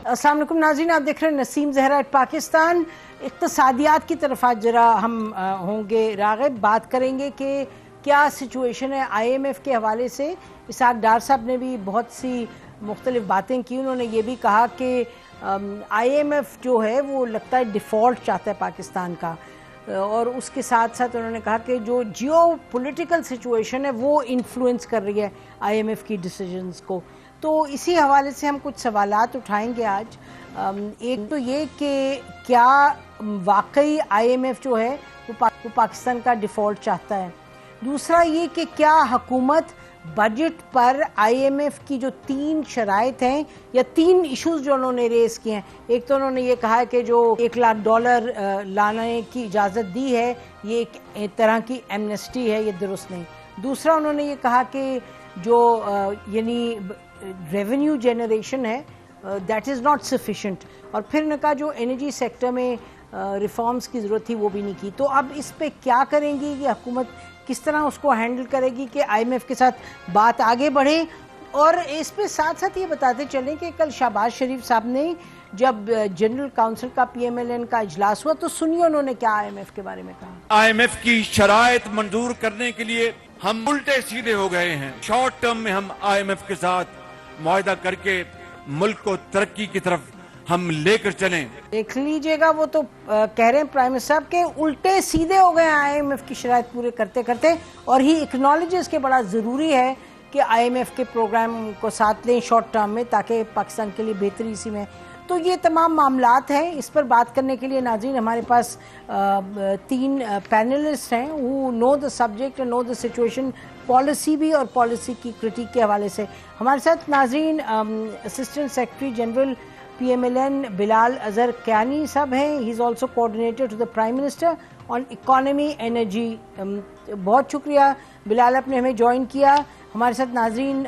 السلام علیکم ناظرین، آپ دیکھ رہے ہیں نسیم زہرا ایٹ پاکستان۔ اقتصادیات کی طرف آج ذرا ہم ہوں گے راغب، بات کریں گے کہ کیا سچویشن ہے آئی ایم ایف کے حوالے سے۔ اسحاق ڈار صاحب نے بھی بہت سی مختلف باتیں کی، انہوں نے یہ بھی کہا کہ آئی ایم ایف جو ہے وہ لگتا ہے ڈیفالٹ چاہتا ہے پاکستان کا، اور اس کے ساتھ ساتھ انہوں نے کہا کہ جو جیو پولیٹیکل سچویشن ہے وہ انفلوئنس کر رہی ہے آئی ایم ایف کی ڈیسیجنز کو۔ تو اسی حوالے سے ہم کچھ سوالات اٹھائیں گے آج۔ ایک تو یہ کہ کیا واقعی آئی ایم ایف جو ہے وہ پاکستان کا ڈیفالٹ چاہتا ہے، دوسرا یہ کہ کیا حکومت بجٹ پر آئی ایم ایف کی جو 3 شرائط ہیں یا 3 ایشوز جو انہوں نے ریز کیے ہیں، ایک تو انہوں نے یہ کہا ہے کہ جو $1,00,000 لانے کی اجازت دی ہے یہ ایک طرح کی ایمنسٹی ہے، یہ درست نہیں۔ دوسرا انہوں نے یہ کہا کہ جو یعنی ریونیو جنریشن ہے دیٹ از ناٹ سفیشینٹ، اور پھر نے کہا جو انرجی سیکٹر میں ریفارمز کی ضرورت تھی وہ بھی نہیں کی۔ تو اب اس پہ کیا کریں گی یہ حکومت، کس طرح اس کو ہینڈل کرے گی کہ آئی ایم ایف کے ساتھ بات آگے بڑھے؟ اور اس پہ ساتھ ساتھ یہ بتاتے چلیں کہ کل شہباز شریف صاحب نے جب جنرل کاؤنسل کا پی ایم ایل این کا اجلاس ہوا تو سنیے انہوں نے کیا آئی ایم ایف کے بارے میں کہا۔ آئی ایم ایف کی شرائط منظور کرنے کے لیے ہم الٹے سیدھے ہو گئے ہیں۔ شارٹ ٹرم میں ہم آئی ایم ایف کے ساتھ معاہدہ کر کے ملک کو ترقی کی طرف ہم لے کر چلیں۔ دیکھ لیجئے گا، وہ تو کہہ رہے ہیں پرائم منسٹر صاحب کہ الٹے سیدھے ہو گئے آئی ایم ایف کی شرائط پورے کرتے کرتے، اور ہی اکنالجز کے بڑا ضروری ہے کہ آئی ایم ایف کے پروگرام کو ساتھ لیں شارٹ ٹرم میں تاکہ پاکستان کے لیے بہتری اسی میں۔ تو یہ تمام معاملات ہیں، اس پر بات کرنے کے لیے ناظرین ہمارے پاس 3 پینلسٹ ہیں who know the subject and know the situation، policy بھی اور پالیسی کی کرٹیک کے حوالے سے۔ ہمارے ساتھ ناظرین assistant secretary general P M L N Bilal Azhar Kayani sahab ہیں، he is also coordinator to the prime minister on economy energy. بہت شکریہ بلال، آپ نے ہمیں جوائن کیا۔ ہمارے ساتھ ناظرین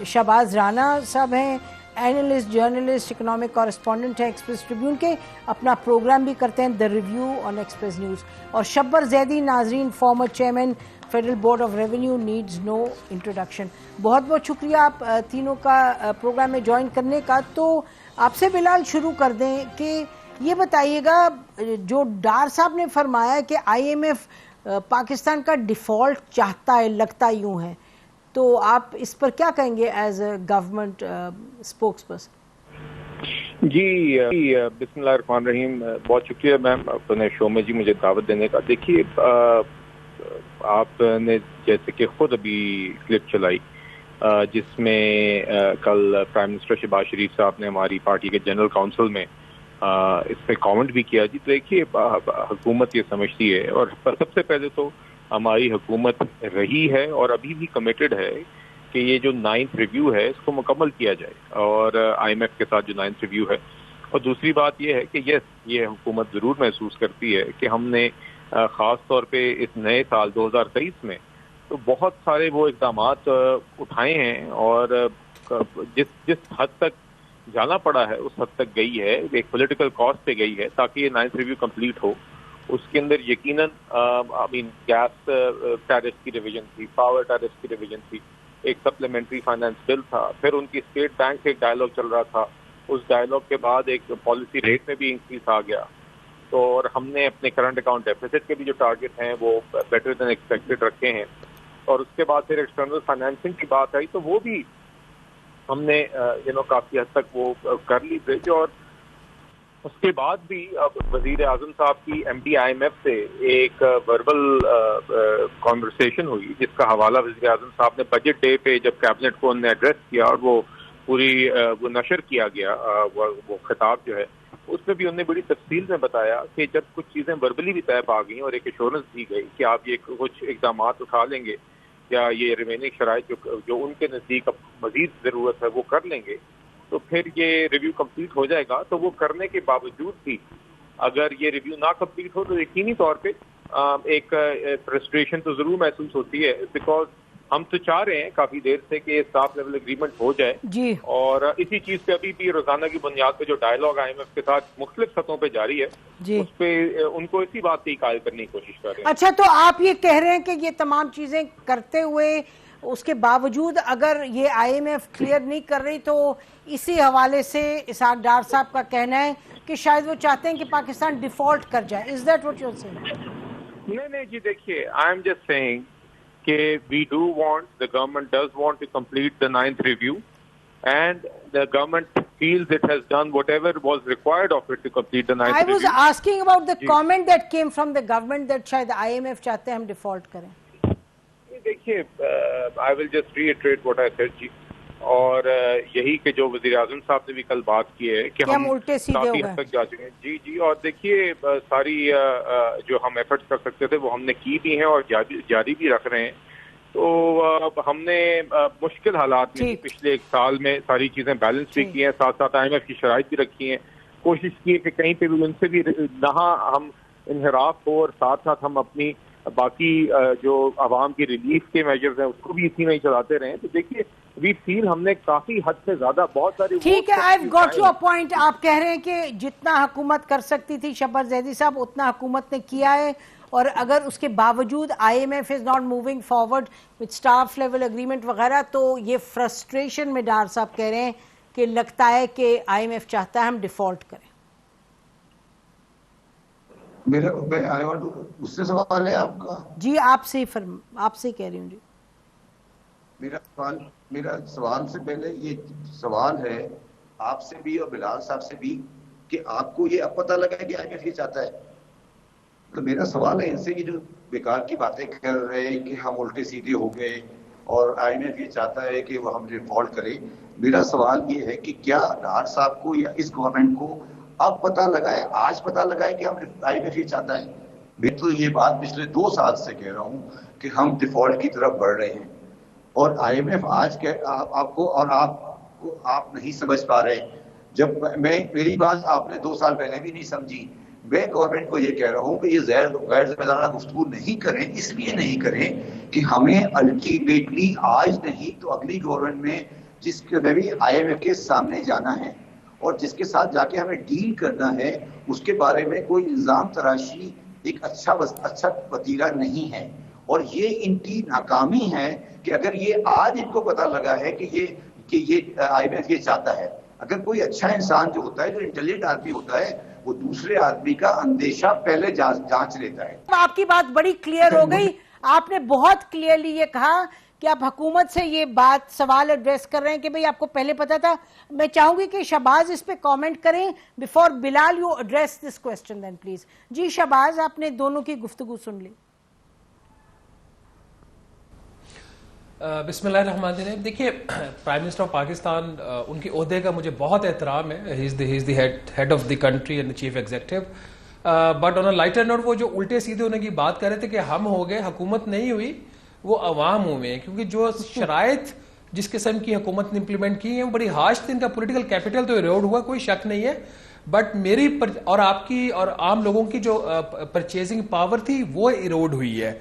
شہباز رانا صاحب ہیں، اینالسٹ، جرنلسٹ، اکنامک کورسپونڈنٹ ہیں ایکسپریس ٹریبیون کے، اپنا پروگرام بھی کرتے ہیں the review on Express News. اور شبر زیدی ناظرین former chairman Federal Board of Revenue, needs no introduction. بہت بہت شکریہ آپ تینوں کا پروگرام میں جوائن کرنے کا۔ تو آپ سے بلال شروع کر دیں کہ یہ بتائیے گا جو ڈار صاحب نے فرمایا کہ آئی ایم ایف پاکستان کا ڈیفالٹ چاہتا ہے، لگتا یوں ہے، تو آپ اس پر کیا کہیں گے as a government spokesperson? جی بسم اللہ الرحمن الرحیم، بہت شکریہ میم اپنے شو میں جی مجھے دعوت دینے کا۔ دیکھیے آپ نے جیسے کہ خود ابھی کلپ چلائی جس میں کل پرائم منسٹر شہباز شریف صاحب نے ہماری پارٹی کے جنرل کاؤنسل میں اس پہ کامنٹ بھی کیا۔ جی دیکھیے حکومت یہ سمجھتی ہے، اور سب سے پہلے تو ہماری حکومت رہی ہے اور ابھی بھی کمیٹڈ ہے کہ یہ جو 9th ریویو ہے اس کو مکمل کیا جائے، اور آئی ایم ایف کے ساتھ جو 9th ریویو ہے۔ اور دوسری بات یہ ہے کہ یس، یہ حکومت ضرور محسوس کرتی ہے کہ ہم نے خاص طور پہ اس نئے سال 2023 میں تو بہت سارے وہ اقدامات اٹھائے ہیں، اور جس حد تک جانا پڑا ہے اس حد تک گئی ہے، ایک پولیٹیکل کاسٹ پہ گئی ہے تاکہ یہ 9th ریویو کمپلیٹ ہو۔ اس کے اندر یقیناً گیس ٹیرف کی ریویژن تھی، پاور ٹیرف کی ریویژن تھی، ایک سپلیمنٹری فائنانس بل تھا، پھر ان کی اسٹیٹ بینک سے ایک ڈائلاگ چل رہا تھا، اس ڈائلاگ کے بعد ایک پالیسی ریٹ میں بھی انکریز آ گیا۔ تو اور ہم نے اپنے کرنٹ اکاؤنٹ ڈیفیسٹ کے بھی جو ٹارگٹ ہیں وہ بیٹر دین ایکسپیکٹڈ رکھے ہیں، اور اس کے بعد پھر ایکسٹرنل فائنینسنگ کی بات آئی تو وہ بھی ہم نے کافی حد تک وہ کر لی برج۔ اور اس کے بعد بھی اب وزیر اعظم صاحب کی M D I M F سے ایک وربل کانورسیشن ہوئی جس کا حوالہ وزیر اعظم صاحب نے بجٹ ڈے پہ جب کیبنٹ کو انہوں نے ایڈریس کیا اور وہ پوری وہ نشر کیا گیا وہ خطاب جو ہے، اس میں بھی انہوں نے بڑی تفصیل میں بتایا کہ جب کچھ چیزیں وربلی بھی طے پا گئیں اور ایک ایشورنس دی گئی کہ آپ یہ کچھ اقدامات اٹھا لیں گے یا یہ ریمیننگ شرائط جو ان کے نزدیک اب مزید ضرورت ہے وہ کر لیں گے، تو پھر یہ ریویو کمپلیٹ ہو جائے گا۔ تو وہ کرنے کے باوجود بھی اگر یہ ریویو نہ کمپلیٹ ہو تو یقینی طور پہ ایک فرسٹریشن تو ضرور محسوس ہوتی ہے، بیکاز ہم تو چاہ رہے ہیں کافی دیر سے کہ اسٹاف لیول اگریمنٹ ہو جائے جی، اور اسی چیز پہ ابھی بھی روزانہ کی بنیاد پہ جو ڈائلاگ آئی ایم ایف کے ساتھ مختلف سطحوں پہ جاری ہے جی، اس پہ ان کو اسی بات کی قائل کرنے کی کوشش کر رہے ہیں۔ اچھا، تو آپ یہ کہہ رہے ہیں کہ یہ تمام چیزیں کرتے ہوئے اس کے باوجود اگر یہ آئی ایم ایف کلیئر نہیں کر رہی تو اسی حوالے سے اسحاق ڈار صاحب کا کہنا ہے کہ شاید وہ چاہتے ہیں کہ پاکستان ڈیفالٹ کر جائے. Is that what you are saying? نہیں جی دیکھیے, آئی ایم جسٹ سیئنگ کہ we do want, the government does want to complete the 9th review and the government feels it has done whatever was required of it to complete the 9th review. I was asking about the comment that came from the government that شاید IMF چاہتے ہیں ہم default کریں. دیکھیے, I will just reiterate what I said جی, اور یہی کہ جو وزیر اعظم صاحب نے بھی کل بات کی ہے کہ ہم الٹے سیدھے ہو گئے تک جا چکے ہیں. جی اور دیکھیے ساری جو ہم ایفرٹس کر سکتے تھے وہ ہم نے کی بھی ہیں اور جاری بھی رکھ رہے ہیں. تو ہم نے مشکل حالات میں پچھلے 1 سال میں ساری چیزیں بیلنس بھی کی ہیں, ساتھ ساتھ IMF کی شرائط بھی رکھی ہیں, کوشش کی ہے کہ کہیں پہ بھی ان سے بھی نہ ہم انحراف ہو, اور ساتھ ساتھ ہم اپنی باقی جو عوام کی ریلیف کے میجرز ہیں اس کو بھی اسی میں ہی چلاتے رہیں. تو دیکھیے وی فیل ہم نے کافی حد سے زیادہ بہت ساری. ٹھیک ہے, I have got your point. آپ کہہ رہے ہیں کہ جتنا حکومت کر سکتی تھی شبر زیدی صاحب اتنا حکومت نے کیا ہے, اور اگر اس کے باوجود IMF is not moving forward with staff level agreement وغیرہ, تو یہ فرسٹریشن میں ڈار صاحب کہہ رہے ہیں کہ لگتا ہے کہ IMF چاہتا ہے ہم ڈیفالٹ کریں. اس سے سوال ہے آپ کا؟ جی آپ سے کہہ رہی ہوں. جی میرا سوال سے پہلے یہ سوال ہے آپ سے بھی اور بلال صاحب سے بھی کہ آپ کو یہ اب پتہ لگا ہے کہ IMF یہ چاہتا ہے. تو میرا سوال ہے ان سے, یہ جو بیکار کی باتیں کر رہے ہیں کہ ہم الٹے سیدھے ہو گئے اور IMF یہ چاہتا ہے کہ وہ ہم ڈیفالٹ کریں, میرا سوال یہ ہے کہ کیا ڈار صاحب کو یا اس گورنمنٹ کو اب پتہ لگا ہے, آج پتہ لگا ہے کہ ہم IMF یہ چاہتا ہے؟ میں تو یہ بات پچھلے 2 سال سے کہہ رہا ہوں کہ ہم ڈیفالٹ کی طرف بڑھ رہے ہیں, اور IMF آج آپ کو اور آپ نہیں سمجھ پا رہے. جب میری بات آپ نے 2 سال پہلے بھی نہیں سمجھی. میں گورنمنٹ کو یہ کہہ رہا ہوں کہ یہ غیر ذمہ دارانہ گفتگو نہیں کریں, اس لیے نہیں کریں کہ ہمیں الٹیمیٹلی آج نہیں تو اگلی گورنمنٹ میں جس کے بھی IMF کے سامنے جانا ہے اور جس کے ساتھ جا کے ہمیں ڈیل کرنا ہے, اس کے بارے میں کوئی الزام تراشی ایک اچھا وتیرہ نہیں ہے. اور یہ ان کی ناکامی ہے کہ اگر یہ آج ان کو پتہ لگا ہے کہ یہ IMF یہ چاہتا ہے. اگر کوئی اچھا انسان جو ہوتا ہے, جو انٹیلیجنٹ آدمی ہوتا ہے, وہ دوسرے آدمی کا اندیشہ پہلے جانچ لیتا ہے. آپ کی بات بڑی کلیئر ہو گئی. آپ نے بہت کلیئرلی یہ کہا کہ آپ حکومت سے یہ بات سوال ایڈریس کر رہے ہیں کہ بھئی آپ کو پہلے پتا تھا. میں چاہوں گی کہ شہباز اس پہ کامنٹ کریں before Bilal you address this question then please. جی شہباز, آپ نے دونوں کی گفتگو سن لی. بسم اللہ الرحمن الرحیم. دیکھیے پرائم منسٹر آف پاکستان, ان کے عہدے کا مجھے بہت احترام ہے. He is the head of the country and chief executive. But on a lighter note, وہ جو الٹے سیدھے ہونے کی بات کر رہے تھے کہ ہم ہو گئے, حکومت نہیں ہوئی, وہ عوام ہوئے ہیں. کیونکہ جو شرائط جس قسم کی حکومت نے امپلیمنٹ کی ہیں وہ بڑی ہارش تھی. ان کا پولیٹیکل کیپٹل تو ایروڈ ہوا, کوئی شک نہیں ہے. بٹ میری اور آپ کی اور عام لوگوں کی جو پرچیزنگ پاور تھی وہ ایروڈ ہوئی ہے.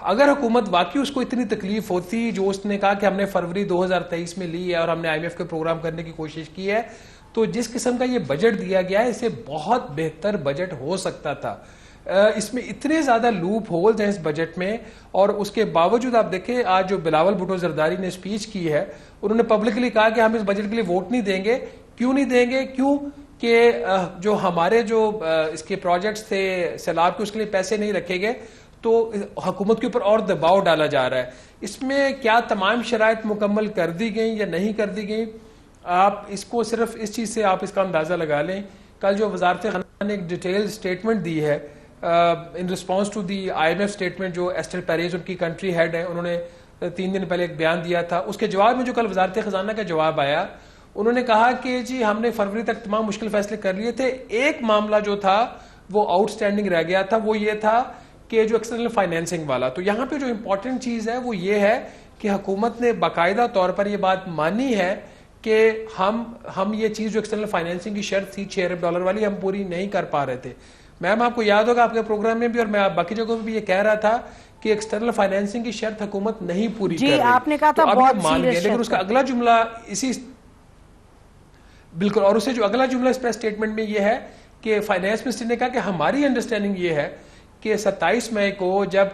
اگر حکومت واقعی اس کو اتنی تکلیف ہوتی جو اس نے کہا کہ ہم نے فروری 2023 میں لی ہے اور ہم نے IMF کے پروگرام کرنے کی کوشش کی ہے, تو جس قسم کا یہ بجٹ دیا گیا ہے اسے بہت بہتر بجٹ ہو سکتا تھا. اس میں اتنے زیادہ لوپ ہولز ہیں اس بجٹ میں, اور اس کے باوجود آپ دیکھیں آج جو بلاول بھٹو زرداری نے اسپیچ کی ہے, انہوں نے پبلکلی کہا کہ ہم اس بجٹ کے لیے ووٹ نہیں دیں گے. کیوں نہیں دیں گے؟ کیوں کہ جو ہمارے جو اس کے پروجیکٹس تھے سیلاب کے, اس کے لیے پیسے نہیں رکھے گئے, تو حکومت کے اوپر اور دباؤ ڈالا جا رہا ہے. اس میں کیا تمام شرائط مکمل کر دی گئیں یا نہیں کر دی گئیں, آپ اس کو صرف اس چیز سے آپ اس کا اندازہ لگا لیں. کل جو وزارت خزانہ نے ایک ڈیٹیل سٹیٹمنٹ دی ہے in response to the IMF statement, جو ایسٹر پیریز ان کی کنٹری ہیڈ ہے, انہوں نے 3 دن پہلے ایک بیان دیا تھا. اس کے جواب میں جو کل وزارت خزانہ کا جواب آیا, انہوں نے کہا کہ جی ہم نے فروری تک تمام مشکل فیصلے کر لیے تھے, ایک معاملہ جو تھا وہ آؤٹ اسٹینڈنگ رہ گیا تھا, وہ یہ تھا کہ جو ایکسٹرنل فائنینسنگ والا. تو یہاں پہ جو امپورٹنٹ چیز ہے وہ یہ ہے کہ حکومت نے باقاعدہ طور پر یہ بات مانی ہے کہ ہم یہ چیز جو ایکسٹرنل فائنینسنگ کی شرط تھی $6 ارب والی, ہم پوری نہیں کر پا رہے تھے. میم آپ کو یاد ہوگا آپ کے پروگرام میں بھی اور میں باقی جگہوں میں بھی یہ کہہ رہا تھا کہ ایکسٹرنل فائنینسنگ کی شرط حکومت نہیں پوری کر رہی. آپ نے کہا تھا بہت مان گئے, لیکن اس کا اگلا جملہ اسی بالکل, اور اسے جو اگلا جملہ اس پریس اسٹیٹمنٹ میں یہ ہے کہ فائنانس منسٹر نے کہا کہ ہماری انڈرسٹینڈنگ یہ ہے کہ 27 مئی کو جب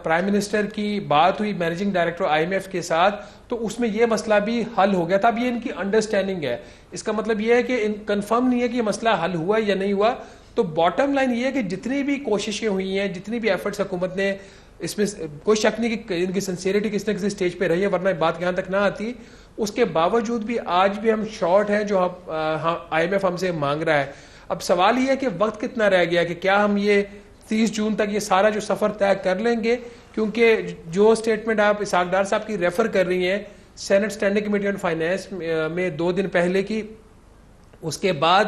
پرائم منسٹر کی بات ہوئی مینیجنگ ڈائریکٹر IMF کے ساتھ تو اس میں یہ مسئلہ بھی حل ہو گیا تھا. اب یہ ان کی انڈرسٹینڈنگ ہے. اس کا مطلب یہ ہے کہ کنفرم نہیں ہے کہ یہ مسئلہ حل ہوا یا نہیں ہوا. تو باٹم لائن یہ ہے کہ جتنی بھی کوششیں ہوئی ہیں, جتنی بھی ایفرٹس حکومت نے, اس میں کوئی شک نہیں کہ ان کی سنسیئرٹی کسی نہ کسی سٹیج پہ رہی ہے, ورنہ بات یہاں تک نہ آتی. اس کے باوجود بھی آج بھی ہم شارٹ ہیں جو IMF ہم سے مانگ رہا ہے. اب سوال یہ ہے کہ وقت کتنا رہ گیا, کہ کیا ہم یہ 30 جون تک یہ سارا جو سفر طے کر لیں گے, کیونکہ جو سٹیٹمنٹ آپ اسحاق ڈار صاحب کی ریفر کر رہی ہیں Senate Standing Committee on Finance میں 2 دن پہلے کی, اس کے بعد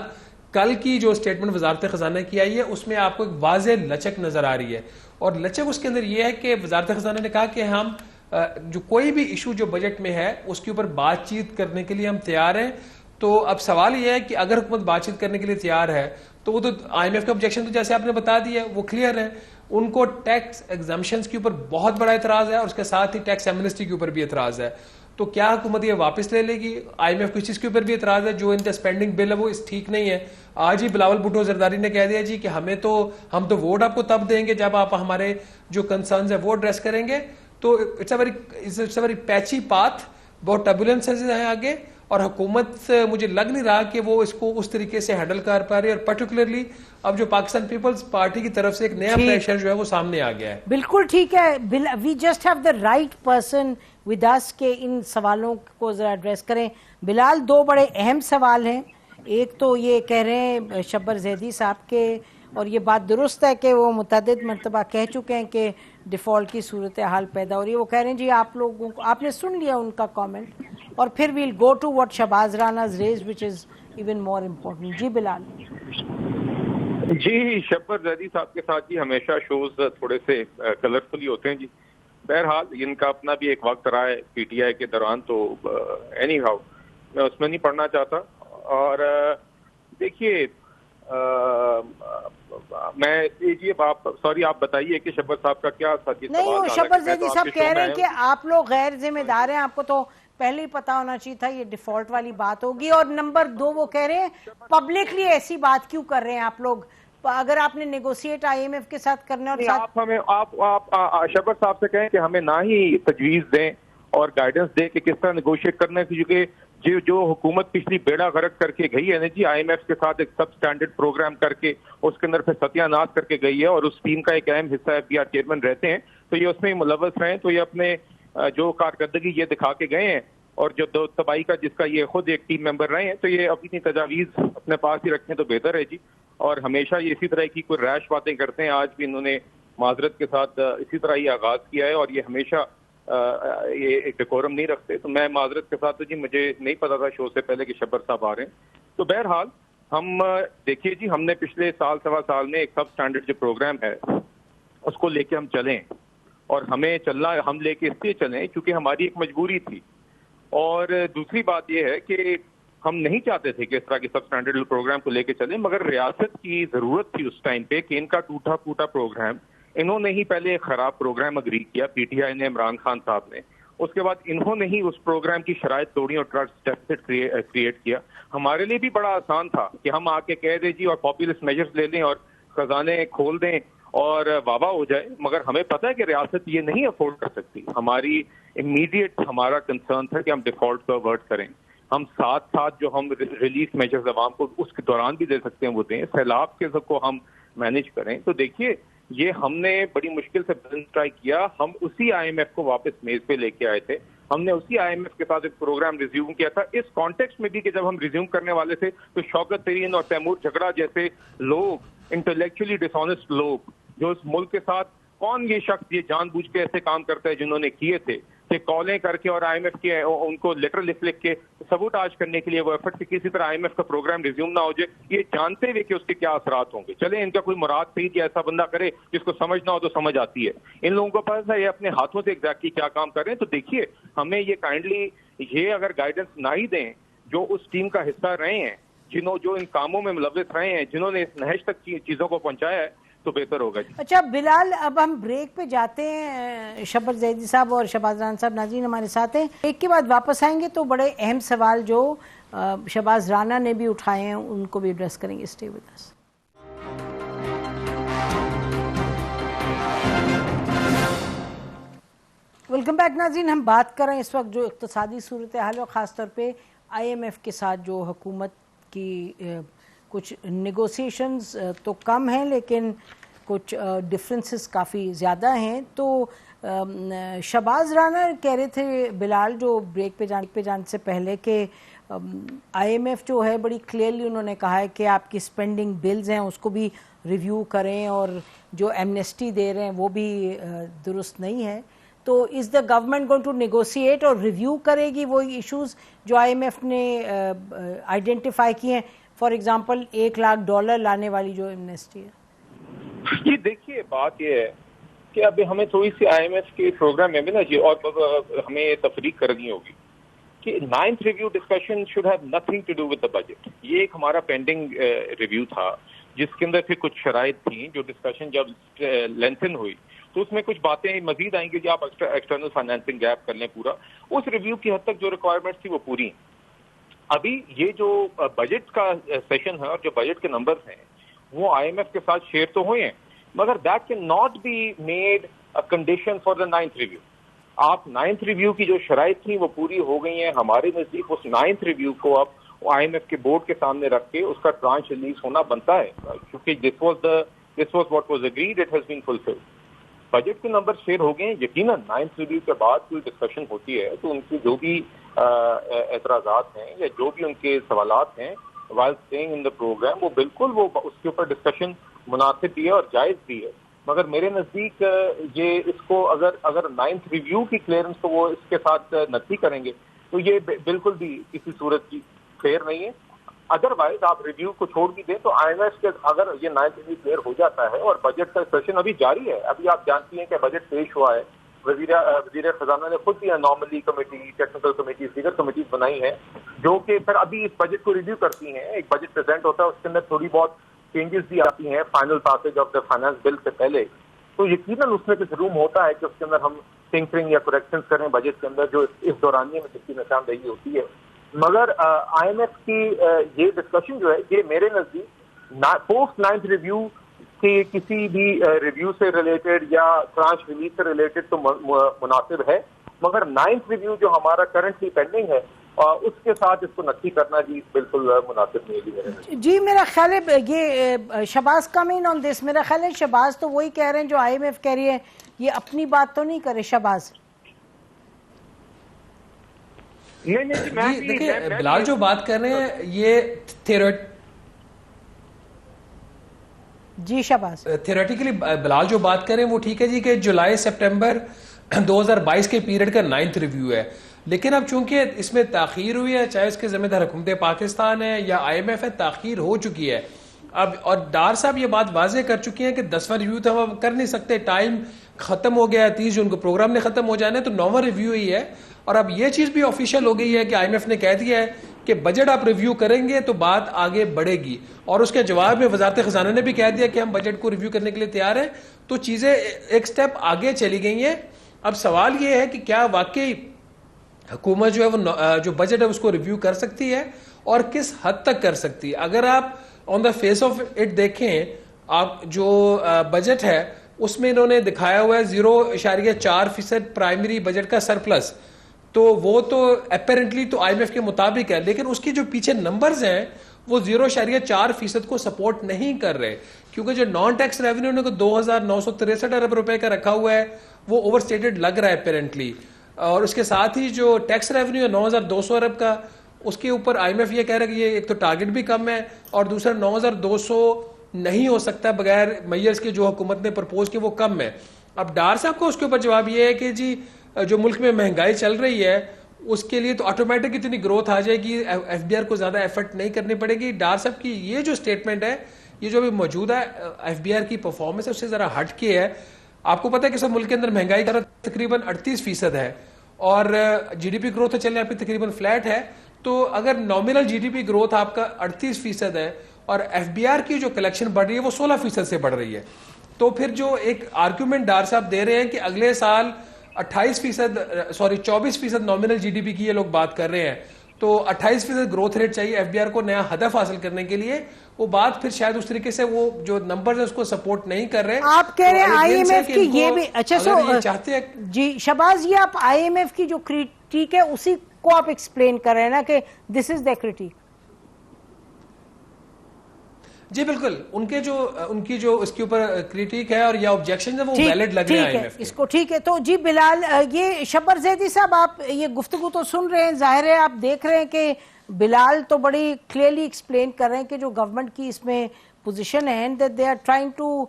کل کی جو سٹیٹمنٹ وزارت خزانہ کی آئی ہے اس میں آپ کو ایک واضح لچک نظر آ رہی ہے. اور لچک اس کے اندر یہ ہے کہ وزارت خزانہ نے کہا کہ ہم جو کوئی بھی ایشو جو بجٹ میں ہے اس کے اوپر بات چیت کرنے کے لیے ہم تیار ہیں. تو اب سوال یہ ہے کہ اگر حکومت بات چیت کرنے کے لیے تیار ہے تو وہ تو IMF کا آبجیکشن تو جیسے آپ نے بتا دیا وہ کلیئر ہے. ان کو ٹیکس ایگزمپشنز کے اوپر بہت بڑا اعتراض ہے اور اس کے ساتھ ہی ٹیکس ایمنسٹی کے اوپر بھی اعتراض ہے. تو کیا حکومت یہ واپس لے لے گی؟ IMF کو اس چیز کے اوپر بھی اعتراض ہے, جو ان کا اسپینڈنگ بل ہے وہ ٹھیک نہیں ہے. آج ہی بلاول بھٹو زرداری نے کہہ دیا جی کہ ہم تو ووٹ آپ کو تب دیں گے جب آپ ہمارے جو کنسرنز ہیں وہ ایڈریس کریں گے. تو اٹس اے ویری پیچی پاتھ, بہت ٹربولنسز ہیں آگے, اور حکومت مجھے لگ نہیں رہا کہ وہ اس کو اس طریقے سے ہینڈل کر پا رہی ہے. اور پرٹیکولرلی اب جو پاکستان پیپلز پارٹی کی طرف سے ایک نیا پریشر جو ہے وہ سامنے آ گیا ہے. بالکل ٹھیک ہے. We just have the right person with us کہ ان سوالوں کو ذرا ایڈریس کریں. بلال, 2 بڑے اہم سوال ہیں. ایک تو یہ کہہ رہے ہیں شبر زیدی صاحب کے, اور یہ بات درست ہے کہ وہ متعدد مرتبہ کہہ چکے ہیں کہ ڈیفالٹ کی صورتحال پیدا ہو رہی ہے. وہ کہہ رہے ہیں جی آپ لوگوں کو, آپ نے سن لیا ان کا کامنٹ, اور پھر we'll go to what Shahbaz Rana's raise which is even more important. جی بلال. جی, شبر زیدی صاحب کے ساتھ جی ہمیشہ شوز تھوڑے سے کلرفل ہی ہوتے ہیں جی. بہرحال ان کا اپنا بھی ایک وقت رہا ہے PTI کے دوران, تو اینی ہاؤ میں اس میں نہیں پڑھنا چاہتا. اور دیکھیے میں جی سوری آپ بتائیے کہ شبر صاحب کا کیا تھا. نہیں, وہ شبر زیدی صاحب کہہ رہے ہیں کہ آپ لوگ غیر ذمہ دار ہیں, آپ کو تو پہلے ہی پتا ہونا چاہیے تھا یہ ڈیفالٹ والی بات ہوگی. اور نمبر 2 وہ کہہ رہے ہیں پبلکلی ایسی بات کیوں کر رہے ہیں آپ لوگ, اگر آپ نے نیگوشیٹ IMF کے ساتھ کرنا اور آپ ہمیں آپ شبر صاحب سے کہیں کہ ہمیں نہ ہی تجویز دیں اور گائیڈنس دیں کہ کس طرح نیگوشیٹ کرنا ہے, کیونکہ جو حکومت پچھلی بیڑا غرق کر کے گئی ہے نا جی IMF کے ساتھ ایک سب سٹینڈرڈ پروگرام کر کے اس کے اندر پھر ستیہ ناش کر کے گئی ہے, اور اس ٹیم کا ایک اہم حصہ FBR چیئرمین رہتے ہیں, تو یہ اس میں ملوث رہے, تو یہ اپنے جو کارکردگی یہ دکھا کے گئے ہیں, اور جو دو تباہی کا جس کا یہ خود ایک ٹیم ممبر رہے ہیں, تو یہ اپنی تجاویز اپنے پاس ہی رکھیں تو بہتر ہے جی. اور ہمیشہ یہ اسی طرح کی کوئی ریش باتیں کرتے ہیں, آج بھی انہوں نے معذرت کے ساتھ اسی طرح ہی آغاز کیا ہے, اور یہ ہمیشہ یہ ایک ڈیکورم نہیں رکھتے. تو میں معذرت کے ساتھ, تو جی مجھے نہیں پتا تھا شو سے پہلے کہ شبر صاحب آ رہے ہیں. تو بہرحال ہم دیکھیے جی, ہم نے پچھلے سال سوا سال میں ایک سب سٹینڈرڈ جو پروگرام ہے اس کو لے کے ہم چلیں, اور ہمیں چلنا, ہم لے کے اس لیے چلیں کیونکہ ہماری ایک مجبوری تھی. اور دوسری بات یہ ہے کہ ہم نہیں چاہتے تھے کہ اس طرح کے سب سٹینڈرڈ پروگرام کو لے کے چلیں, مگر ریاست کی ضرورت تھی اس ٹائم پہ کہ ان کا ٹوٹا پھوٹا پروگرام, انہوں نے ہی پہلے ایک خراب پروگرام اگری کیا PTI نے, عمران خان صاحب نے, اس کے بعد انہوں نے ہی اس پروگرام کی شرائط توڑی اور ٹرسٹ ڈیفیسٹ کریٹ کیا. ہمارے لیے بھی بڑا آسان تھا کہ ہم آ کے کہہ دیں جی اور پاپولسٹ میجرز لے لیں اور خزانے کھول دیں اور واہ ہو جائے, مگر ہمیں پتہ ہے کہ ریاست یہ نہیں افورڈ کر سکتی. ہماری امیڈیٹ ہمارا کنسرن تھا کہ ہم ڈیفالٹ کو اوائڈ کریں, ہم ساتھ جو ہم ریلیف میجرز عوام کو اس کے دوران بھی دے سکتے ہیں وہ دیں, سیلاب کے کو ہم مینیج کریں. تو دیکھیے یہ ہم نے بڑی مشکل سے بیلنس ٹرائی کیا, ہم اسی IMF کو واپس میز پہ لے کے آئے تھے, ہم نے اسی IMF کے ساتھ ایک پروگرام ریزیوم کیا تھا. اس کانٹیکسٹ میں بھی کہ جب ہم ریزیوم کرنے والے تھے تو شوکت ترین اور تیمور جھگڑا جیسے لوگ, انٹلیکچولی ڈس آنیسٹ لوگ, جو اس ملک کے ساتھ, کون یہ شخص یہ جان بوجھ کے ایسے کام کرتا ہے جنہوں نے کیے تھے کہ کالیں کر کے اور IMF کے ان کو لیٹر لکھ کے سبوٹاج کرنے کے لیے وہ ایفرٹ کہ کسی طرح IMF کا پروگرام ریزیوم نہ ہو جائے, یہ جانتے ہوئے کہ اس کے کیا اثرات ہوں گے. چلیں ان کا کوئی مراد صحیح کہ ایسا بندہ کرے جس کو سمجھ نہ ہو تو سمجھ آتی ہے, ان لوگوں کو پتہ ہے یہ اپنے ہاتھوں سے ایگزیکٹلی کیا کام کر رہے ہیں. تو دیکھیے ہمیں یہ کائنڈلی یہ اگر گائیڈنس نہ ہی دیں جو اس ٹیم کا حصہ رہے ہیں, جو ان کاموں میں ملوث رہے ہیں, جنہوں نے اس نہج تک چیزوں کو پہنچایا ہے, تو بہتر ہوگا. اچھا بلال, اب ہم بریک پہ جاتے ہیں. شبر زیدی صاحب اور شہباز رانہ صاحب ناظرین ہمارے ساتھ ہیں. ایک کے بعد واپس آئیں گے تو بڑے اہم سوال جو شہباز رانہ نے بھی اٹھائے ہیں ان کو بھی ایڈریس کریں گے. Stay with us. Welcome back ناظرین. ہم بات کر رہے ہیں اس وقت جو اقتصادی صورتحال اور خاص طور پہ IMF کے ساتھ جو حکومت کی کچھ نیگوسیشنز تو کم ہیں لیکن کچھ ڈفرینسز کافی زیادہ ہیں. تو شہباز رانا کہہ رہے تھے بلال جو بریک پہ جانے سے پہلے کہ IMF جو ہے بڑی کلیئرلی انہوں نے کہا ہے کہ آپ کی اسپینڈنگ بلز ہیں اس کو بھی ریویو کریں اور جو ایمنیسٹی دے رہے ہیں وہ بھی درست نہیں ہے. تو is the government going to negotiate اور ریویو کرے گی وہ ایشوز جو IMF نے آئیڈینٹیفائی کیے ہیں, فار ایگزامپل $1,00,000 لانے والی جو ایمنیسٹی ہے؟ یہ دیکھیے بات یہ ہے کہ ابھی ہمیں تھوڑی سی IMF کے پروگرام میں بھی نا جی اور ہمیں تفریق کرنی ہوگی کہ 9th review discussion should have nothing to do with the budget. یہ ایک ہمارا پینڈنگ ریویو تھا جس کے اندر پھر کچھ شرائط تھیں جو ڈسکشن جب لینتھن ہوئی تو اس میں کچھ باتیں مزید آئیں گی کہ آپ ایکسٹرنل فائنینسنگ گیپ کر لیں پورا. اس ریویو کی حد تک جو ریکوائرمنٹس تھی وہ پوری ہیں. ابھی یہ جو بجٹ کا سیشن ہے اور جو بجٹ کے نمبرز ہیں وہ IMF کے ساتھ شیئر تو ہوئے ہیں مگر that can not be made a condition for the 9th review. آپ 9th ریویو کی جو شرائط تھیں وہ پوری ہو گئی ہیں. ہمارے نزدیک اس 9th ریویو کو اب IMF کے بورڈ کے سامنے رکھ کے اس کا ٹرانچ ریلیز ہونا بنتا ہے کیونکہ this was what was agreed, it has been fulfilled. Budget کے نمبر شیئر ہو گئے ہیں. یقیناً 9th ریویو کے بعد کوئی ڈسکشن ہوتی ہے تو ان کی جو بھی اعتراضات ہیں یا جو بھی ان کے سوالات ہیں while staying in the program وہ بالکل وہ اس کے اوپر ڈسکشن مناسب بھی ہے اور جائز بھی ہے. مگر میرے نزدیک یہ اس کو اگر 9th ریویو کی کلیئرنس کو وہ اس کے ساتھ نفی کریں گے تو یہ بالکل بھی کسی صورت کی فیئر نہیں ہے. ادروائز آپ ریویو کو چھوڑ بھی دیں تو IMF کے اگر یہ 9th ریویو کلیئر ہو جاتا ہے اور بجٹ کا سیشن ابھی جاری ہے. ابھی آپ جانتی ہیں کہ بجٹ پیش ہوا ہے, وزیر خزانہ نے خود بھی نارملی کمیٹی, ٹیکنیکل کمیٹیز, دیگر کمیٹیز بنائی ہیں جو کہ پھر ابھی اس بجٹ کو ریویو کرتی ہیں. ایک بجٹ پریزنٹ ہوتا ہے اس کے اندر تھوڑی بہت چینجز بھی آتی ہیں final passage of the finance bill سے پہلے. تو یقیناً اس میں کچھ روم ہوتا ہے کہ اس کے اندر ہم ٹنکرنگ یا کریکشنز کریں بجٹ کے اندر جو اس دورانیے میں جس کی نشاندہی ہوتی ہے. مگر IMF کی یہ ڈسکشن جو ہے یہ میرے نزدیک پوسٹ 9th ریویو کی کسی بھی ریویو سے ریلیٹڈ یا ٹرانچ ریلیز سے ریلیٹڈ تو مناسب ہے مگر 9th ریویو جو ہمارا کرنٹلی پینڈنگ ہے اس کے ساتھ اس کو نفی کرنا جی بالکل مناسب نہیں ہے. جی میرا خیال ہے یہ شہباز کمنگ آن دس, میرا خیال ہے شہباز تو وہی کہہ رہے ہیں جو IMF کہہ رہی ہے, یہ اپنی بات تو نہیں کرے شہباز. دیکھیے بلال جو بات کر رہے ہیں یہ جی شہباز تھیوریٹیکلی بلال جو بات کر رہے ہیں وہ ٹھیک ہے جی کہ جولائی سپٹمبر 2022 کے پیریڈ کا 9th ریویو ہے. لیکن اب چونکہ اس میں تاخیر ہوئی ہے, چاہے اس کے ذمہ دار حکومت پاکستان ہے یا IMF ہے, تاخیر ہو چکی ہے اب. اور ڈار صاحب یہ بات واضح کر چکی ہیں کہ 10واں ریویو تو ہم کر نہیں سکتے, ٹائم ختم ہو گیا ہے, 30 جون کو پروگرام نے ختم ہو جانا ہے, تو 9واں ریویو ہی ہے. اور اب یہ چیز بھی آفیشیل ہو گئی ہے کہ IMF نے کہہ دیا ہے کہ بجٹ آپ ریویو کریں گے تو بات آگے بڑھے گی. اور اس کے جواب میں وزارت خزانہ نے بھی کہہ دیا کہ ہم بجٹ کو ریویو کرنے کے لیے تیار ہیں. تو چیزیں ایک سٹیپ آگے چلی گئی ہیں. اب سوال یہ ہے کہ کیا واقعی حکومت جو ہے وہ جو بجٹ ہے اس کو ریویو کر سکتی ہے اور کس حد تک کر سکتی ہے. اگر آپ آن دا فیس آف اٹ دیکھیں, آپ جو بجٹ ہے اس میں انہوں نے دکھایا ہوا ہے 0.4% پرائمری بجٹ کا سرپلس, تو وہ تو اپیرنٹلی تو IMF کے مطابق ہے, لیکن اس کی جو پیچھے نمبرز ہیں وہ 0.4% کو سپورٹ نہیں کر رہے, کیونکہ جو نان ٹیکس ریونیو نے 2,963 ارب روپے کا رکھا ہوا ہے وہ اوور سٹیٹڈ لگ رہا ہے اپیرنٹلی. اور اس کے ساتھ ہی جو ٹیکس ریونیو ہے 9,200 ارب کا, اس کے اوپر IMF یہ کہہ رہا ہے کہ یہ ایک تو ٹارگٹ بھی کم ہے اور دوسرا 9,200 نہیں ہو سکتا بغیر میئرز کے جو حکومت نے پرپوز کیا وہ کم ہے. اب ڈار صاحب کو اس کے اوپر جواب یہ ہے کہ جی جو ملک میں مہنگائی چل رہی ہے اس کے لیے تو آٹومیٹک اتنی گروتھ آ جائے گی, FBR کو زیادہ ایفرٹ نہیں کرنی پڑے گی. ڈار صاحب کی یہ جو سٹیٹمنٹ ہے, یہ جو ابھی موجودہ FBR کی پرفارمنس ہے اس سے ذرا ہٹ کے ہے. آپ کو پتا ہے کہ سب ملک کے اندر مہنگائی کا تقریباً 38% ہے اور GDP گروتھ چلنے آپ کی تقریباً فلیٹ ہے. تو اگر نامنل GDP گروتھ آپ کا 38% ہے اور FBR کی جو کلیکشن بڑھ رہی ہے وہ 16% سے بڑھ رہی ہے, تو پھر جو ایک آرگیومنٹ ڈار صاحب دے رہے ہیں کہ اگلے سال 24% نامنل GDP کی یہ لوگ بات کر رہے ہیں, تو 28% گروتھ ریٹ چاہیے FBR کو نیا ہدف حاصل کرنے کے لیے, وہ بات پھر شاید اس طریقے سے وہ جو نمبرز ہیں اس کو سپورٹ نہیں کر رہے. آپ کہہ رہے ہیں آئی ایم ایف کی یہ بھی اچھا چاہتے ہیں جی شہباز یہ آپ آئی ایم ایف کی جو کریٹیک ہے اسی کو آپ ایکسپلین کر رہے ہیں نا کہ دس از دا کریٹیک. جی بالکل ان کی جو اس کے اوپر کریٹیک ہے اور یا آبجیکشن ہے وہ ویلڈ لگ رہے ہیں آئی ایم ایف کے. اس کو ٹھیک ہے. تو جی بلال یہ شبر زیدی صاحب آپ یہ گفتگو تو سن رہے ہیں, ظاہر ہے آپ دیکھ رہے ہیں کہ بلال تو بڑی کلیئرلی ایکسپلین کر رہے ہیں کہ جو گورنمنٹ کی اس میں پوزیشن ہے that they are trying to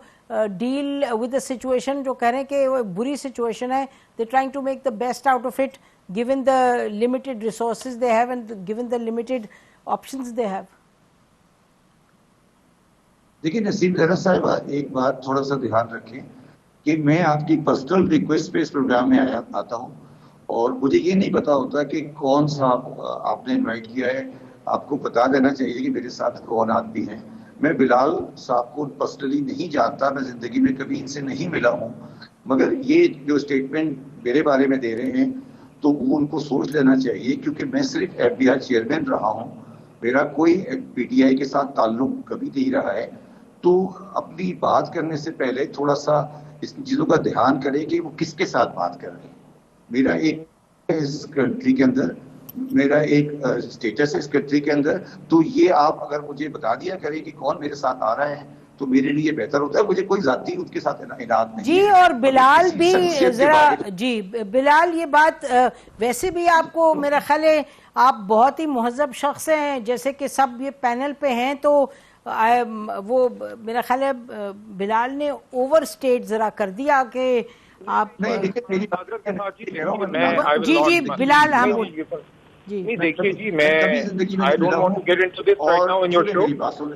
deal with a situation, جو کہہ رہے ہیں کہ وہ بری سچویشن ہے, they trying to make the best out of it given the limited resources they have and given the limited options they have. دیکھیں نسیم زہرا صاحب ایک بات تھوڑا سا دھیان رکھیں کہ میں آپ کی پرسنل ریکویسٹ پہ اس پروگرام میں آتا ہوں اور مجھے یہ نہیں پتا ہوتا کہ کون سا آپ نے انوائٹ کیا ہے. آپ کو بتا دینا چاہیے کہ میرے ساتھ کون آدمی ہیں. میں بلال صاحب کو پرسنلی نہیں جانتا, میں زندگی میں کبھی ان سے نہیں ملا ہوں, مگر یہ جو اسٹیٹمنٹ میرے بارے میں دے رہے ہیں تو وہ ان کو سوچ لینا چاہیے کیونکہ میں صرف ایف بی آئی چیئرمین رہا ہوں, میرا کوئی پی ٹی آئی کے ساتھ تعلق کبھی نہیں رہا ہے. تو اپنی بات کرنے سے پہلے تھوڑا سا اس چیزوں کا دھیان کریں کہ وہ کس کے ساتھ بات کر رہے ہیں. میرا ایک اس کنٹری کے اندر میرا ایک اسٹیٹس ہے اس کنٹری کے اندر, تو یہ آپ اگر مجھے بتا دیا کریں کہ کون میرے ساتھ آ رہا ہے تو میرے لیے بہتر ہوتا ہے. مجھے کوئی ذاتی ان کے ساتھ انعد نہیں جی. اور بلال بھی ذرا جی بلال یہ بات ویسے بھی آپ کو میرا خیال ہے آپ بہت ہی مہذب شخص ہیں, جیسے کہ سب یہ پینل پہ ہیں, تو وہ میرا خیال ہے بلال نے اوور اسٹیٹ ذرا کر دیا کہ آپ جی جی بلال ہم نہیں دیکھیے جی میں I don't want to get into this right now in your show,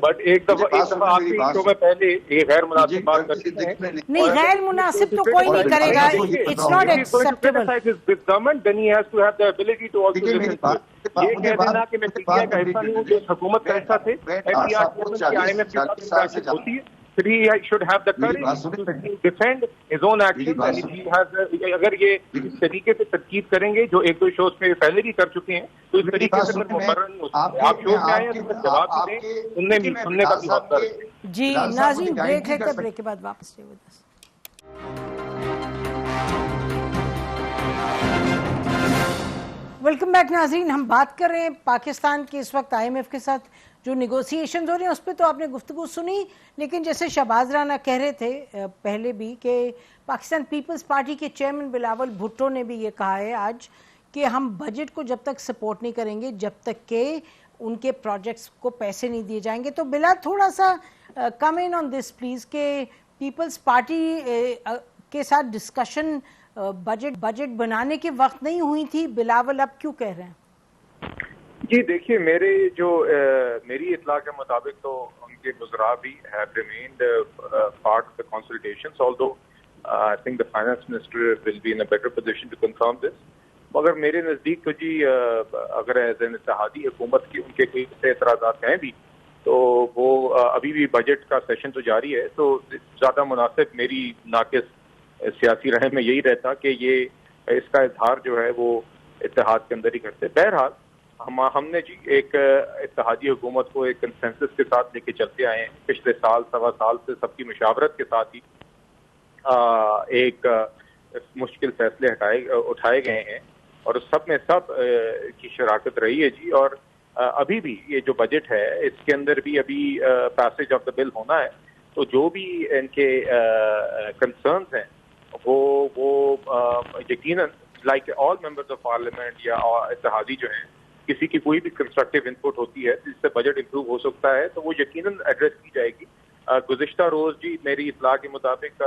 but ایک دفعہ آپ کی شو میں پہلے یہ غیر مناسب بات کرتے ہیں. نہیں غیر مناسب تو کوئی نہیں کرے گا. It's not acceptable. With government, then he has to have the ability to also listen to it. یہ کہہ دینا کہ میں پی ٹی آئی کا حصہ نہیں ہوں, جو حکومت کا حصہ تھے, آئی ایم ایف کی ساتھ ہوتی ہے, پھر he should have the courage to defend his own actions. اگر یہ اس طریقے سے تنقید کریں گے جو ایک دو شوز پہ پہلے بھی کر چکے ہیں, تو اس طریقے سے مبرر آپ شوز میں آئے ہیں تو جواب دیں, سننے کا بھی حوصلہ رکھیں. جی ناظرین بریک ہے, کہ بریک کے بعد واپس stay with us. Welcome back ناظرین. ہم بات کر رہے ہیں پاکستان کے اس وقت آئی ایم ایف کے ساتھ جو نیگوسیشنز ہو رہے ہیں اس پہ تو آپ نے گفتگو سنی, لیکن جیسے شہباز رانا کہہ رہے تھے پہلے بھی کہ پاکستان پیپلز پارٹی کے چیئرمین بلاول بھٹو نے بھی یہ کہا ہے آج کہ ہم بجٹ کو جب تک سپورٹ نہیں کریں گے جب تک کہ ان کے پروجیکٹس کو پیسے نہیں دیے جائیں گے. تو بلا تھوڑا سا کم ان آن دس پلیز کہ پیپلز پارٹی کے ساتھ ڈسکشن بجٹ بنانے کے وقت نہیں ہوئی تھی, بلاول اب کیوں کہہ رہے ہیں؟ جی دیکھیے میری اطلاع کے مطابق تو ان کے وزراء بھی have remained part of the consultations, although I think the finance minister will be in a better position to confirm this. مگر میرے نزدیک تو جی اگر ایز این اتحادی حکومت کی ان کے کوئی ایسے اعتراضات ہیں بھی تو وہ ابھی بھی بجٹ کا سیشن تو جاری ہے, تو زیادہ مناسب میری ناقص سیاسی رائے میں یہی رہتا کہ یہ اس کا اظہار جو ہے وہ اتحاد کے اندر ہی کرتے. بہرحال ہم نے جی ایک اتحادی حکومت کو ایک کنسنسس کے ساتھ لے کے چلتے آئے ہیں. پچھلے سوا سال سے سب کی مشاورت کے ساتھ ہی ایک مشکل فیصلے اٹھائے گئے ہیں اور سب میں سب کی شراکت رہی ہے جی. اور ابھی بھی یہ جو بجٹ ہے اس کے اندر بھی ابھی پیسج آف دا بل ہونا ہے, تو جو بھی ان کے کنسرنز ہیں وہ یقیناً like all members of parliament یا اتحادی جو ہیں کسی کی کوئی بھی کنسٹرکٹیو انپٹ ہوتی ہے جس سے بجٹ امپروو ہو سکتا ہے تو وہ یقیناً ایڈریس کی جائے گی. گزشتہ روز جی میری اطلاع کے مطابق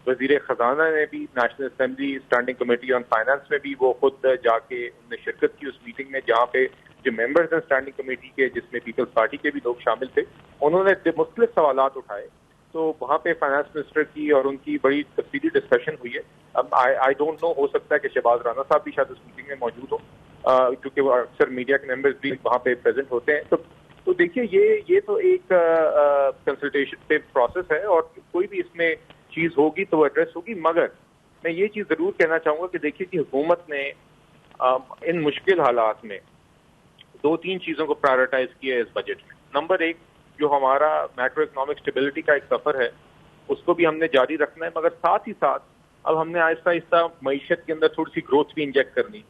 وزیر خزانہ نے بھی نیشنل اسمبلی اسٹینڈنگ کمیٹی آن فائنانس میں بھی وہ خود جا کے انہوں نے شرکت کی اس میٹنگ میں, جہاں پہ جو ممبرز ہیں اسٹینڈنگ کمیٹی کے جس میں پیپلز پارٹی کے بھی لوگ شامل تھے, انہوں نے مختلف سوالات اٹھائے. تو وہاں پہ فائنانس منسٹر کی اور ان کی بڑی تفصیلی ڈسکشن ہوئی ہے. اب آئی ڈونٹ نو, ہو سکتا ہے کہ شہباز رانا صاحب بھی شاید اس میٹنگ میں موجود ہوں کیونکہ وہ اکثر میڈیا کے ممبرز بھی وہاں پہ پریزنٹ ہوتے ہیں. تو دیکھیے یہ تو ایک کنسلٹیشن پروسیس ہے اور کوئی بھی اس میں چیز ہوگی تو وہ ایڈریس ہوگی. مگر میں یہ چیز ضرور کہنا چاہوں گا کہ دیکھیے کہ حکومت نے ان مشکل حالات میں 2-3 چیزوں کو پرائیورٹائز کیا ہے اس بجٹ میں. نمبر 1 جو ہمارا میکرو اکنامک اسٹیبلٹی کا ایک سفر ہے اس کو بھی ہم نے جاری رکھنا ہے، مگر ساتھ ہی ساتھ اب ہم نے آہستہ آہستہ معیشت کے اندر تھوڑی سی گروتھ بھی انجیکٹ کرنی.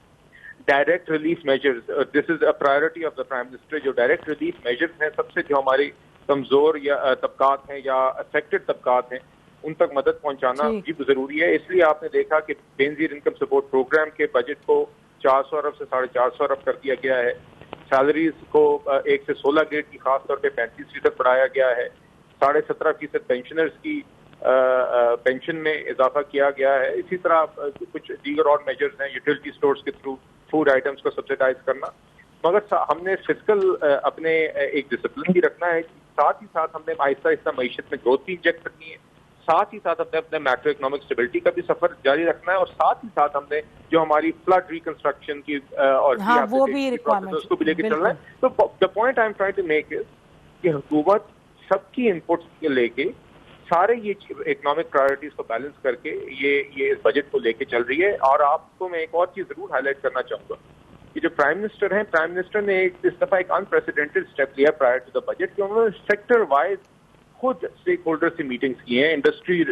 Direct relief measures, this is a priority of the prime minister. جو ڈائریکٹ ریلیف میجرز ہیں سب سے جو ہماری کمزور یا طبقات ہیں یا افیکٹڈ طبقات ہیں ان تک مدد پہنچانا بھی ضروری ہے. اس لیے آپ نے دیکھا کہ بینظیر انکم سپورٹ پروگرام کے بجٹ کو 400 ارب سے 450 ارب کر دیا گیا ہے. سیلریز کو 1 سے 16 گریڈ کی خاص طور پہ 35% بڑھایا گیا ہے. 17.5% پینشنرز کی پینشن میں اضافہ کیا گیا ہے. اسی طرح کچھ دیگر اور میجرز ہیں، یوٹیلٹی اسٹورز کے تھرو فوڈ آئٹمس کو سبسیڈائز کرنا. مگر ہم نے فزیکل اپنے ایک ڈسپلن بھی رکھنا ہے، ساتھ ہی ساتھ ہم نے آہستہ آہستہ معیشت میں گروتھ بھی انجیکٹ کرنی ہے. ساتھ ہی ساتھ ہم نے اپنے میکرو اکنامک اسٹیبلٹی کا بھی سفر جاری رکھنا ہے، اور ساتھ ہی ساتھ ہم نے جو ہماری فلڈ ریکنسٹرکشن کی اور وہ بھی اس کو بھی لے کے چلنا ہے. تو the point I'm trying to make is کہ حکومت سب کی انپٹس لے کے سارے یہ اکنامک پرائرٹیز کو بیلنس کر کے یہ اس بجٹ کو لے کے چل رہی ہے. اور آپ کو میں ایک اور چیز ضرور ہائی لائٹ کرنا چاہوں گا کہ جو پرائم منسٹر ہیں، پرائم منسٹر نے اس دفعہ ایک انپریسیڈنٹڈ اسٹیپ لیا پرائر ٹو دا بجٹ کہ انہوں نے سیکٹر وائز خود اسٹیک ہولڈر سے میٹنگز کی ہیں، انڈسٹری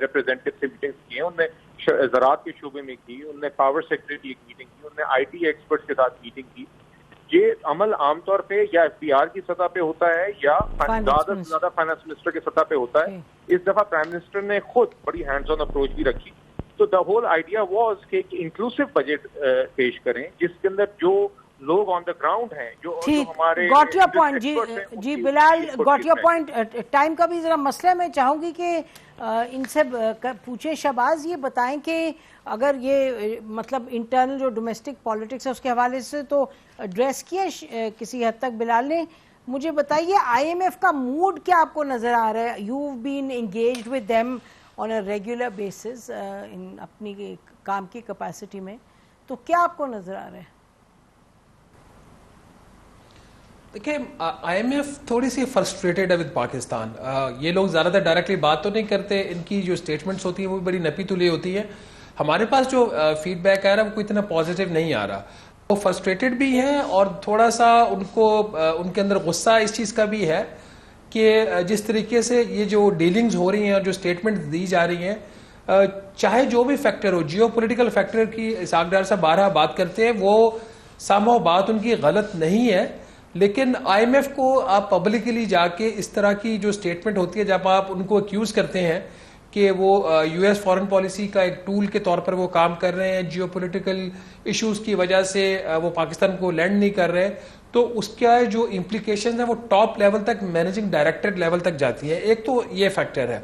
ریپرزینٹیو سے میٹنگز کی ہیں. انہوں نے زراعت کے شعبے میں کی، انہوں نے پاور سیکٹر کی ایک میٹنگ کی، انہوں نے آئی ٹی ایکسپرٹس کے ساتھ میٹنگ کی. یہ عمل عام طور پہ یا ایف پی آر کی سطح پہ ہوتا ہے یا زیادہ سے زیادہ فائنانس منسٹر کی سطح پہ ہوتا ہے. اس دفعہ پرائم منسٹر نے خود بڑی ہینڈز آن اپروچ بھی رکھی. تو دا ہول آئیڈیا واز کہ ایک انکلوسو بجٹ پیش کریں جس کے اندر جو لوگ آن دا گراؤنڈ ہیں، جو ہمارے گاٹ یور پوائنٹ. جی Bilal, got your point. Time کا بھی ذرا مسئلہ ہے، میں چاہوں گی کہ ان سے پوچھیں. شہباز یہ بتائیں کہ اگر یہ مطلب انٹرنل جو ڈومیسٹک پالیٹکس ہے اس کے حوالے سے تو ایڈریس کیا کسی حد تک بلال نے. مجھے بتائیے آئی ایم ایف کا موڈ کیا آپ کو نظر آ رہا ہے؟ You been engaged with them on a regular basis اپنی کام کی کیپیسٹی میں، تو کیا آپ کو نظر آ رہا ہے؟ دیکھیں، آئی ایم ایف تھوڑی سی فرسٹریٹڈ ہے ود پاکستان. یہ لوگ زیادہ تر ڈائریکٹلی بات تو نہیں کرتے، ان کی جو اسٹیٹمنٹس ہوتی ہیں وہ بڑی نپی تلی ہوتی ہیں. ہمارے پاس جو فیڈ بیک آ رہا ہے وہ کوئی اتنا پازیٹیو نہیں آ رہا. وہ فرسٹریٹڈ بھی ہیں اور تھوڑا سا ان کے اندر غصہ اس چیز کا بھی ہے کہ جس طریقے سے یہ جو ڈیلنگز ہو رہی ہیں اور جو اسٹیٹمنٹ دی جا رہی ہیں، چاہے جو بھی فیکٹر ہو، جیو پولیٹیکل فیکٹر کی اسحاق ڈار صاحب بارہا بات کرتے ہیں، وہ سامو بات ان کی غلط نہیں ہے. لیکن آئی ایم ایف کو آپ پبلکلی جا کے اس طرح کی جو اسٹیٹمنٹ ہوتی ہے جب آپ ان کو ایکیوز کرتے ہیں کہ وہ یو ایس فارن پالیسی کا ایک ٹول کے طور پر وہ کام کر رہے ہیں، جیو پولیٹیکل ایشوز کی وجہ سے وہ پاکستان کو لینڈ نہیں کر رہے، تو اس کا جو امپلیکیشنز ہیں وہ ٹاپ لیول تک، مینیجنگ ڈائریکٹر لیول تک جاتی ہے. ایک تو یہ فیکٹر ہے.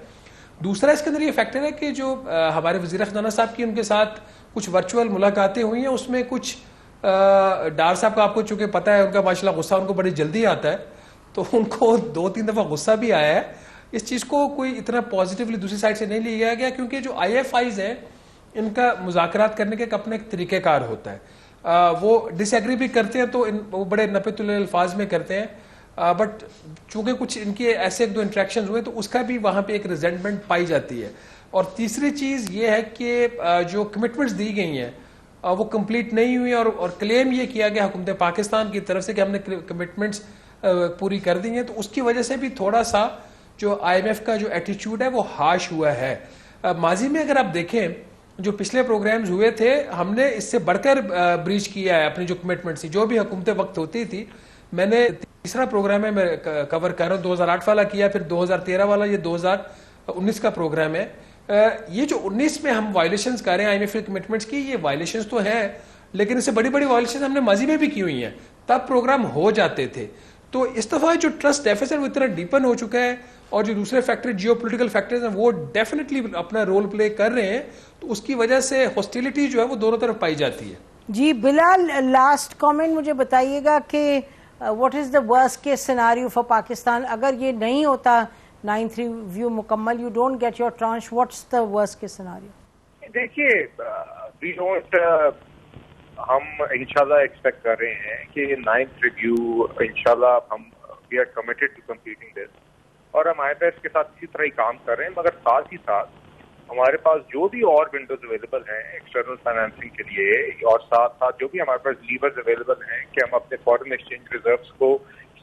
دوسرا اس کے اندر یہ فیکٹر ہے کہ جو ہمارے وزیر خزانہ صاحب کی ان کے ساتھ کچھ ورچوئل ملاقاتیں ہوئی ہیں، اس میں کچھ ڈار صاحب کا آپ کو چونکہ پتہ ہے ان کا ماشاءاللہ غصہ ان کو بڑی جلدی آتا ہے، تو ان کو 2-3 دفعہ غصہ بھی آیا ہے. اس چیز کو کوئی اتنا پازیٹیولی دوسری سائڈ سے نہیں لیا گیا، کیونکہ جو آئی ایف آئیز ہیں ان کا مذاکرات کرنے کے اپنے ایک طریقہ کار ہوتا ہے. وہ ڈس ایگری بھی کرتے ہیں تو وہ بڑے نپے تلے الفاظ میں کرتے ہیں، بٹ چونکہ کچھ ان کے ایسے 1-2 انٹریکشنز ہوئے تو اس کا بھی وہاں پہ ایک ریزنٹمنٹ پائی جاتی ہے. اور تیسری چیز یہ ہے کہ جو کمٹمنٹس دی گئی ہیں وہ کمپلیٹ نہیں ہوئی، اور کلیم یہ کیا گیا حکومت پاکستان کی طرف سے کہ ہم نے کمٹمنٹس پوری کر دی ہیں، تو اس کی وجہ سے بھی تھوڑا سا جو آئی ایم ایف کا جو ایٹیچیوڈ ہے وہ ہارش ہوا ہے. ماضی میں اگر آپ دیکھیں جو پچھلے پروگرامز ہوئے تھے، ہم نے اس سے بڑھ کر بریچ کیا ہے اپنی جو کمٹمنٹ تھی، جو بھی حکومت وقت ہوتی تھی. میں نے تیسرا پروگرام ہے میں کور کر رہا ہوں، 2008 والا کیا، پھر 2013 والا، یہ 2019 کا پروگرام ہے. یہ جو 19 میں ہم وائلیشنز کر رہے ہیں آئی ایم ایف کمٹمنٹس کی، یہ وائلیشنز تو ہیں لیکن اس سے بڑی بڑی وائلیشنز ہم نے ماضی میں بھی کی ہوئی ہیں، تب پروگرام ہو جاتے تھے. تو اس دفعہ جو ٹرسٹ ڈیفیسٹ وہ اتنا ڈیپن ہو چکا ہے، اور جو دوسرے فیکٹر جیو پولیٹیکل فیکٹرز ہیں وہ ڈیفینیٹلی اپنا رول پلے کر رہے ہیں، تو اس کی وجہ سے ہاسٹیلٹی جو ہے وہ دونوں طرف پائی جاتی ہے. جی بلال، لاسٹ کامنٹ مجھے بتائیے گا کہ what is the worst case scenario for Pakistan? اگر یہ نہیں ہوتا 9th ریویو مکمل، you don't get your tranche, what's the worst case scenario? دیکھیے، وی ڈونٹ، ہم انشاءاللہ ایکسپیکٹ کر رہے ہیں کہ 9th ریویو انشاءاللہ ہم we are committed to completing this, اور ہم آئی ایف کے ساتھ اسی طرح ہی کام کر رہے ہیں. مگر ساتھ ہی ساتھ ہمارے پاس جو بھی اور ونڈوز اویلیبل ہیں ایکسٹرنل فائنینسنگ کے لیے، اور ساتھ ساتھ جو بھی ہمارے پاس لیورز اویلیبل ہیں کہ ہم اپنے فارن ایکسچینج ریزروز کو